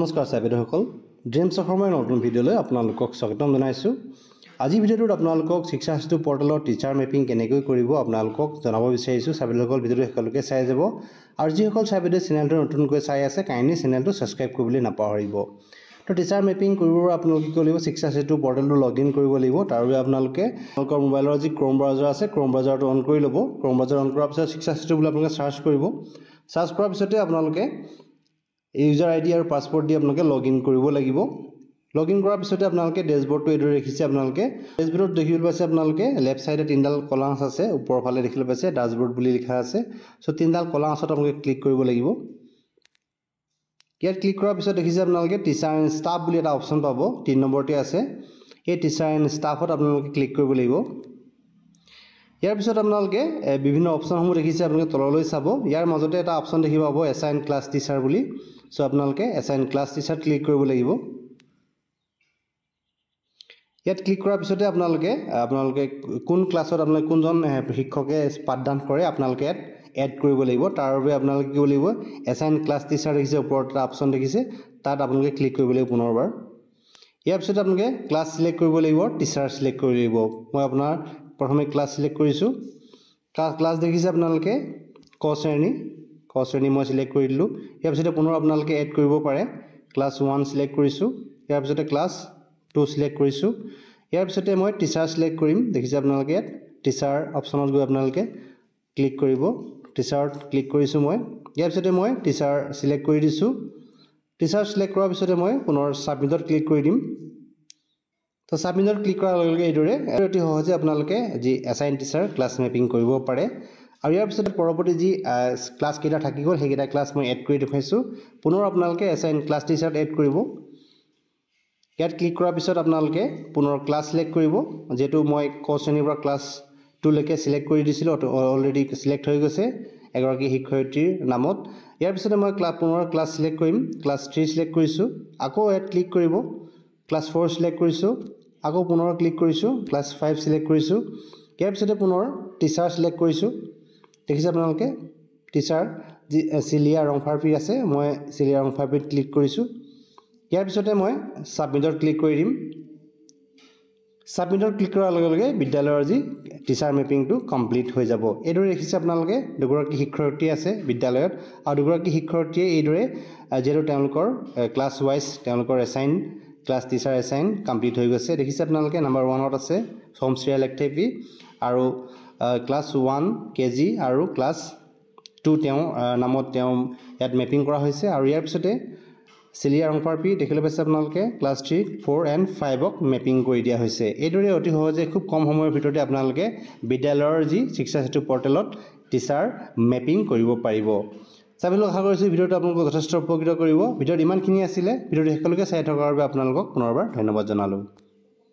নমস্কাৰ সাহেবসকল ড্ৰিমছ অসমৰ নতুন ভিডিঅ'লৈ আপোনালোকক স্বাগতম জনাইছোঁ। আজি ভিডিঅ'টোত আপোনালোকক শিক্ষা সেতু পৰ্টেলৰ টিচাৰ মেপিং কেনেকৈ কৰিব আপোনালোকক জনাব বিচাৰিছোঁ। সাহেবসকল ভিডিঅ'টো শেষলৈকে চাই যাব আৰু যিসকল সাহেবে চেনেলটো নতুনকৈ চাই আছে কাইণ্ডলি চেনেলটো সাবস্ক্ৰাইব কৰিবলৈ নাপাহৰিব। তো টিচাৰ মেপিং কৰিবৰ আপোনালোকে কি কৰিব শিক্ষা সেতু পৰ্টেলটো লগইন কৰিব লাগিব। তাৰ বাবে আপোনালোকে আপোনালোকৰ মোবাইলৰ যি ক্ৰোম ব্ৰাউজাৰ আছে ক্ৰোম ব্ৰাউজাৰটো অন কৰি ল'ব। ক্ৰোম ব্ৰাউজাৰ অন কৰাৰ পিছত শিক্ষা সেতু বুলি আপোনালোকে সাৰ্চ কৰিব। সাৰ্চ কৰাৰ পিছতে আপোনালোকে ইউজাৰ আইডি আৰু পাছৱৰ্ড দি আপোনালোকে লগইন কৰিব লাগিব। লগইন কৰাৰ পিছতে আপোনালোকে ডেশবৰ্ডটো এইদৰে দেখিছে। আপোনালোকে ডেশবৰ্ডত দেখিবলৈ পাইছে আপোনালোকে লেফ্ট সাইডে তিনডাল কলাম আছে, ওপৰৰ ফালে দেখিবলৈ পাইছে ড্যাশবৰ্ড বুলি লিখা আছে। সো তিনডাল কলাম আছে আপোনালোকে ক্লিক কৰিব লাগিব। ইয়াত ক্লিক কৰাৰ পিছত দেখিছে আপোনালোকে টিচাৰ এণ্ড ষ্টাফ বুলি এটা অপচন পাব, 3 নম্বৰতে আছে। এই টিচাৰ এণ্ড ষ্টাফত আপোনালোকে ক্লিক কৰিব লাগিব। ইয়াৰ পিছত আপোনালোকে বিভিন্ন অপচনসমূহ দেখিছে আপোনালোকে তললৈ চাব। ইয়াৰ মাজতে এটা অপচন দেখিব পাব এছাইন ক্লাছ টিচাৰ বুলি। সো আপোনালোকে এছাইন ক্লাছ টিচাৰ ক্লিক কৰিব লাগিব। ইয়াত ক্লিক কৰাৰ পিছতে আপোনালোকে কোন ক্লাছত আপোনালোকে কোনজন শিক্ষকে পাঠদান কৰে আপোনালোকে ইয়াত এড কৰিব লাগিব। তাৰ বাবে আপোনালোকে কি কৰিব লাগিব এছাইন ক্লাছ টিচাৰ দেখিছে ওপৰত এটা অপচন দেখিছে, তাত আপোনালোকে ক্লিক কৰিব লাগিব পুনৰবাৰ। ইয়াৰ পিছত আপোনালোকে ক্লাছ সিলেক্ট কৰিব লাগিব, টিচাৰ সিলেক্ট কৰিব লাগিব। মই আপোনাৰ প্ৰথমে ক্লাছ সিলেক্ট কৰিছোঁ। ক্লাছ দেখিছে আপোনালোকে ক শ্ৰেণী মই সিলেক্ট কৰি দিলোঁ। ইয়াৰ পিছতে পুনৰ আপোনালোকে এড কৰিব পাৰে। ক্লাছ 1 সিলেক্ট কৰিছোঁ। ইয়াৰ পিছতে ক্লাছ 2 সিলেক্ট কৰিছোঁ। ইয়াৰ পিছতে মই টিচাৰ সিলেক্ট কৰিম। দেখিছে আপোনালোকে ইয়াত টিচাৰ অপচনত গৈ আপোনালোকে ক্লিক কৰিব। টিচাৰত ক্লিক কৰিছোঁ মই। ইয়াৰ পিছতে মই টিচাৰ সিলেক্ট কৰি দিছোঁ। টিচাৰ সিলেক্ট কৰাৰ পিছতে মই পুনৰ সাবমিটত ক্লিক কৰি দিম। তো সাবমিটত ক্লিক কৰাৰ লগে লগে এইদৰে অতি সহজে আপোনালোকে যি এছাইন টিচাৰ ক্লাছ মেপিং কৰিব পাৰে। আৰু ইয়াৰ পিছতে পৰৱৰ্তী যি ক্লাছ কেইটা থাকি গ'ল সেইকেইটা ক্লাছ মই এড কৰি দেখুৱাইছোঁ। পুনৰ আপোনালোকে এছাইন ক্লাছ টিচাৰত এড কৰিব। ইয়াত ক্লিক কৰাৰ পিছত আপোনালোকে পুনৰ ক্লাছ সিলেক্ট কৰিব। যেহেতু মই ক শ্ৰেণীৰ পৰা ক্লাছ 2 লৈকে সিলেক্ট কৰি দিছিলোঁ, অলৰেডি সিলেক্ট হৈ গৈছে এগৰাকী শিক্ষয়িত্ৰীৰ নামত। ইয়াৰ পিছতে মই পুনৰ ক্লাছ সিলেক্ট কৰিম। ক্লাছ 3 সিলেক্ট কৰিছোঁ। আকৌ ইয়াত ক্লিক কৰিব। ক্লাছ 4 সিলেক্ট কৰিছোঁ। আকৌ পুনৰ ক্লিক কৰিছোঁ। ক্লাছ 5 সিলেক্ট কৰিছোঁ। ইয়াৰ পিছতে পুনৰ টিচাৰ সিলেক্ট কৰিছোঁ। দেখিছে আপোনালোকে টিচাৰ যি চিলিয়া ৰংফাৰপি আছে, মই চিলিয়া ৰংফাৰপিত ক্লিক কৰিছোঁ। ইয়াৰ পিছতে মই সাবমিটত ক্লিক কৰি দিম। সাবমিটত ক্লিক কৰাৰ লগে লগে বিদ্যালয়ৰ যি টিচাৰ মেপিংটো কমপ্লিট হৈ যাব। এইদৰে দেখিছে আপোনালোকে দুগৰাকী শিক্ষয়িত্ৰী আছে বিদ্যালয়ত আৰু দুগৰাকী শিক্ষয়িত্ৰীয়ে এইদৰে যিহেতু তেওঁলোকৰ ক্লাছ ৱাইজ তেওঁলোকৰ assign class teacher assign complete হৈ গৈছে। দেখিছে আপোনালোকে নাম্বাৰ 1ত আছে হোম শ্ৰেয়াল এক্টিভিটি আৰু ক্লাছ 1 KG আৰু ক্লাছ 2 তেওঁ নামত তেওঁ ইয়াত মেপিং কৰা হৈছে। আৰু ইয়াৰ পিছতে চিলিয়া ৰংফাৰপি দেখিবলৈ পাইছে আপোনালোকে ক্লাছ 3, 4 and 5ক মেপিং কৰি দিয়া হৈছে। এইদৰে অতি সহজে খুব কম সময়ৰ ভিতৰতে আপোনালোকে বিদ্যালয়ৰ যি শিক্ষা সেতু পৰ্টেলত টিচাৰ মেপিং কৰিব পাৰিব। চাবলৈ আশা কৰিছোঁ ভিডিঅ'টো আপোনালোকক যথেষ্ট উপকৃত কৰিব। ভিডিঅ'ত ইমানখিনি আছিলে। ভিডিঅ'টো শেষলৈকে চাই থকাৰ বাবে আপোনালোকক পুনৰবাৰ ধন্যবাদ জনালোঁ।